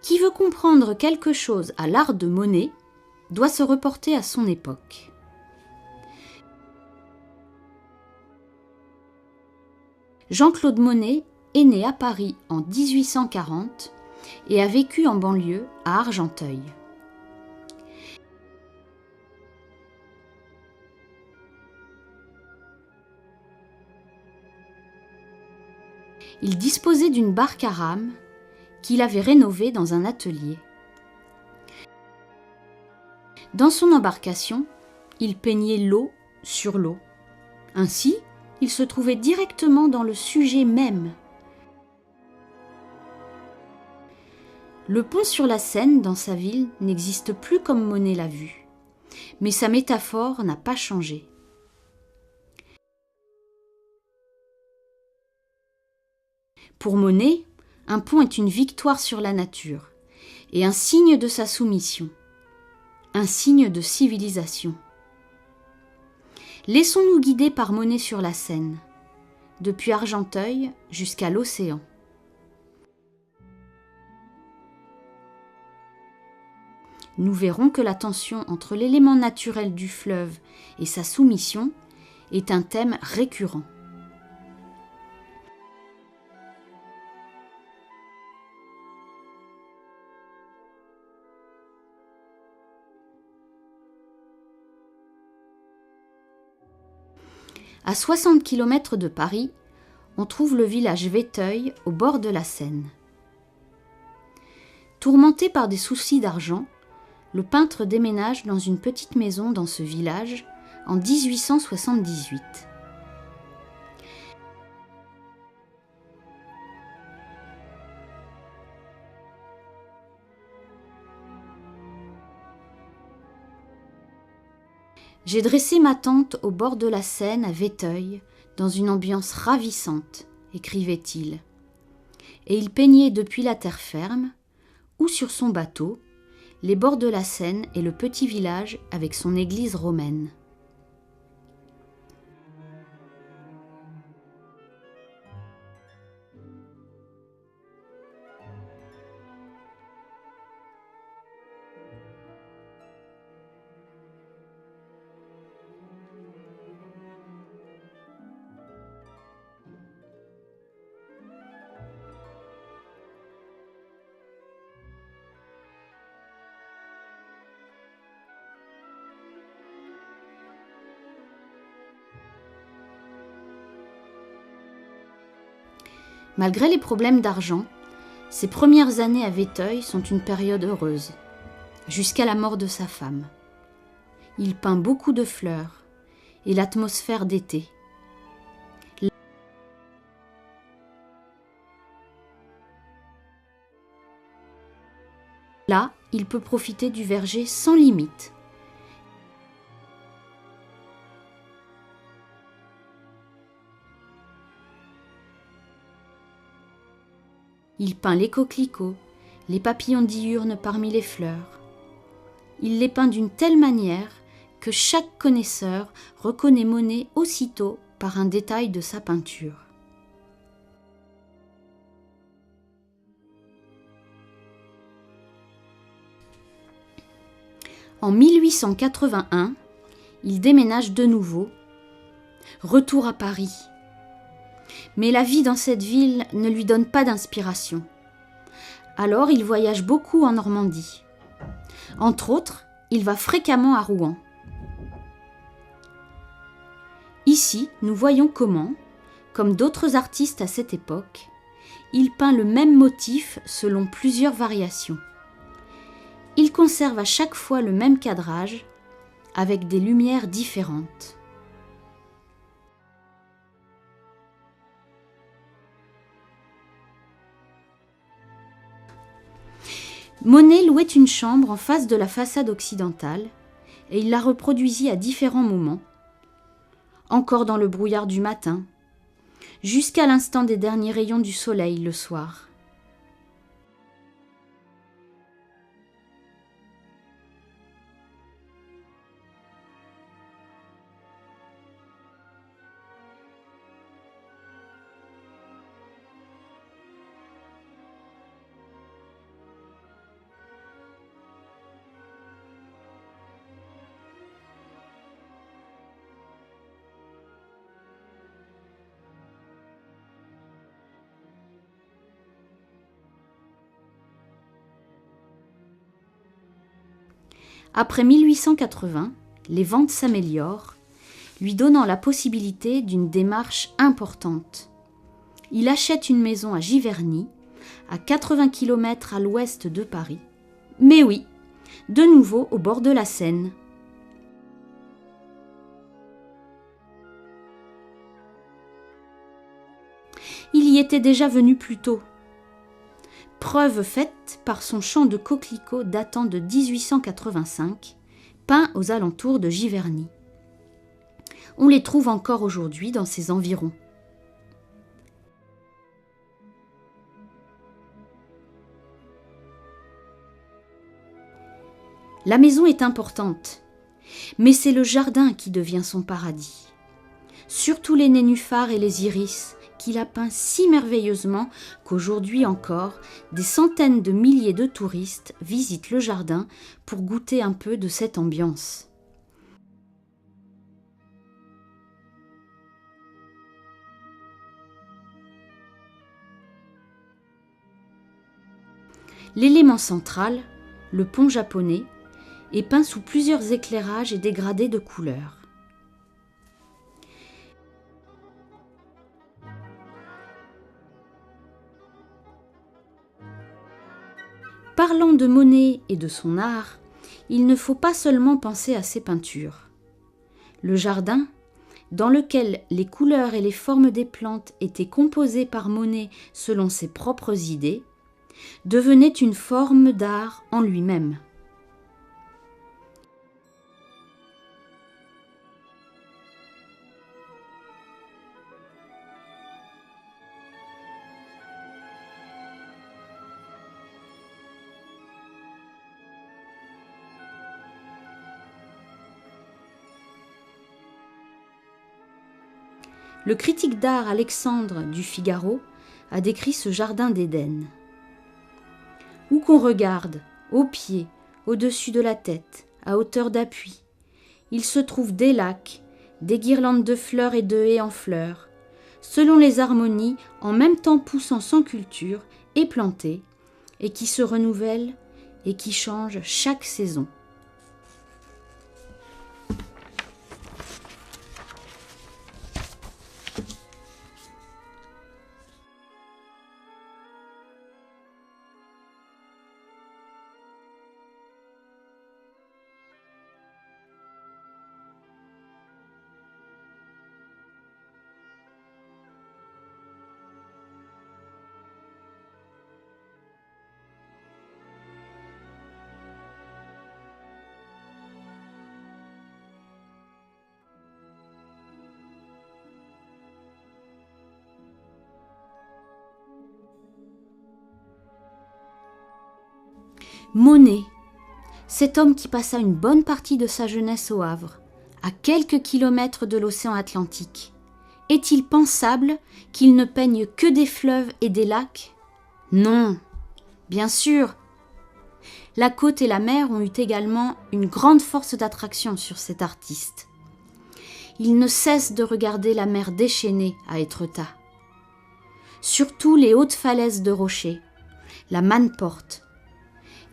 Qui veut comprendre quelque chose à l'art de Monet doit se reporter à son époque. Jean-Claude Monet est né à Paris en 1840 et a vécu en banlieue à Argenteuil. Il disposait d'une barque à rame qu'il avait rénovée dans un atelier. Dans son embarcation, il peignait l'eau sur l'eau. Ainsi, il se trouvait directement dans le sujet même. Le pont sur la Seine dans sa ville n'existe plus comme Monet l'a vu, mais sa métaphore n'a pas changé. Pour Monet, un pont est une victoire sur la nature et un signe de sa soumission, un signe de civilisation. Laissons-nous guider par Monet sur la Seine, depuis Argenteuil jusqu'à l'océan. Nous verrons que la tension entre l'élément naturel du fleuve et sa soumission est un thème récurrent. À 60 km de Paris, on trouve le village Véteuil au bord de la Seine. Tourmenté par des soucis d'argent, le peintre déménage dans une petite maison dans ce village en 1878. J'ai dressé ma tente au bord de la Seine à Véteuil, dans une ambiance ravissante, écrivait-il. Et il peignait depuis la terre ferme, ou sur son bateau, les bords de la Seine et le petit village avec son église romaine. Malgré les problèmes d'argent, ses premières années à Véteuil sont une période heureuse, jusqu'à la mort de sa femme. Il peint beaucoup de fleurs et l'atmosphère d'été. Là, il peut profiter du verger sans limite. Il peint les coquelicots, les papillons diurnes parmi les fleurs. Il les peint d'une telle manière que chaque connaisseur reconnaît Monet aussitôt par un détail de sa peinture. En 1881, il déménage de nouveau. Retour à Paris. Mais la vie dans cette ville ne lui donne pas d'inspiration. Alors il voyage beaucoup en Normandie. Entre autres, il va fréquemment à Rouen. Ici, nous voyons comment, comme d'autres artistes à cette époque, il peint le même motif selon plusieurs variations. Il conserve à chaque fois le même cadrage, avec des lumières différentes. Monet louait une chambre en face de la façade occidentale et il la reproduisit à différents moments, encore dans le brouillard du matin, jusqu'à l'instant des derniers rayons du soleil le soir. Après 1880, les ventes s'améliorent, lui donnant la possibilité d'une démarche importante. Il achète une maison à Giverny, à 80 km à l'ouest de Paris. Mais oui, de nouveau au bord de la Seine. Il y était déjà venu plus tôt. Preuve faite par son champ de coquelicots datant de 1885, peint aux alentours de Giverny. On les trouve encore aujourd'hui dans ces environs. La maison est importante, mais c'est le jardin qui devient son paradis. Surtout les nénuphars et les iris, qu'il a peint si merveilleusement qu'aujourd'hui encore, des centaines de milliers de touristes visitent le jardin pour goûter un peu de cette ambiance. L'élément central, le pont japonais, est peint sous plusieurs éclairages et dégradés de couleurs. Parlant de Monet et de son art, il ne faut pas seulement penser à ses peintures. Le jardin, dans lequel les couleurs et les formes des plantes étaient composées par Monet selon ses propres idées, devenait une forme d'art en lui-même. Le critique d'art Alexandre du Figaro a décrit ce jardin d'Éden. Où qu'on regarde, au pied, au-dessus de la tête, à hauteur d'appui, il se trouve des lacs, des guirlandes de fleurs et de haies en fleurs, selon les harmonies en même temps poussant sans culture et plantées, et qui se renouvellent et qui changent chaque saison. Monet, cet homme qui passa une bonne partie de sa jeunesse au Havre, à quelques kilomètres de l'océan Atlantique, est-il pensable qu'il ne peigne que des fleuves et des lacs ? Non, bien sûr. La côte et la mer ont eu également une grande force d'attraction sur cet artiste. Il ne cesse de regarder la mer déchaînée à Étretat. Surtout les hautes falaises de rochers, la Manne-Porte,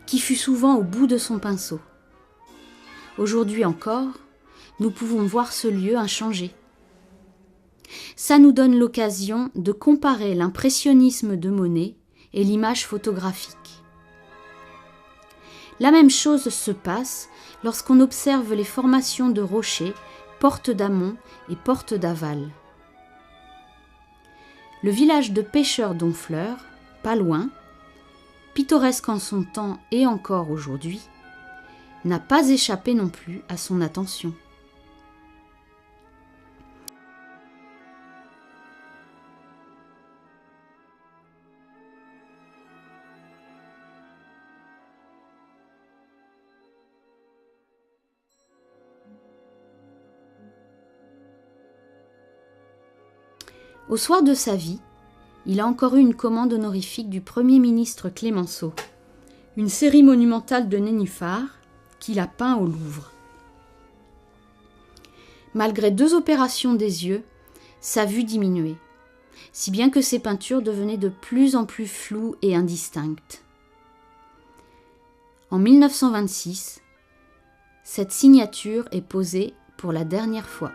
qui fut souvent au bout de son pinceau. Aujourd'hui encore, nous pouvons voir ce lieu inchangé. Ça nous donne l'occasion de comparer l'impressionnisme de Monet et l'image photographique. La même chose se passe lorsqu'on observe les formations de rochers, porte d'amont et porte d'aval. Le village de pêcheurs d'Honfleur, pas loin, pittoresque en son temps et encore aujourd'hui, n'a pas échappé non plus à son attention. Au soir de sa vie, il a encore eu une commande honorifique du Premier ministre Clémenceau, une série monumentale de nénuphars qu'il a peint au Louvre. Malgré 2 opérations des yeux, sa vue diminuait, si bien que ses peintures devenaient de plus en plus floues et indistinctes. En 1926, Cette signature est posée pour la dernière fois.